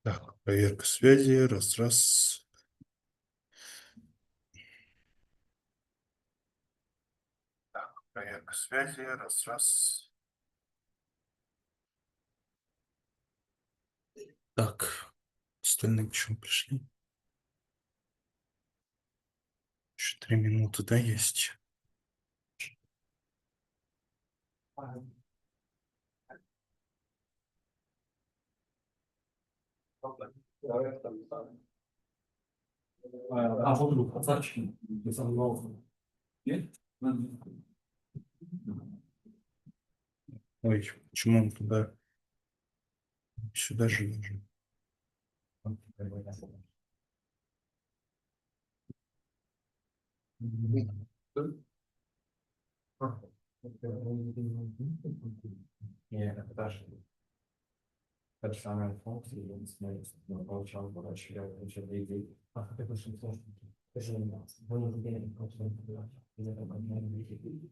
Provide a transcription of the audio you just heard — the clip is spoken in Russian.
Так, проверка связи. Раз, раз. Так, проверка связи. Раз, раз. Так, остальные почему пришли? Еще 3 минуты, да, есть? Вот пацанчик, ты сам новый. Нет? Ой, почему он туда? Сюда же нужен. Нет, это даже та же самая функция, я не знаю, но получал, короче, я получил идеи. А как это очень сложно? Это же не нас. Вы не видели, просто не понимаете. Из этого не видели.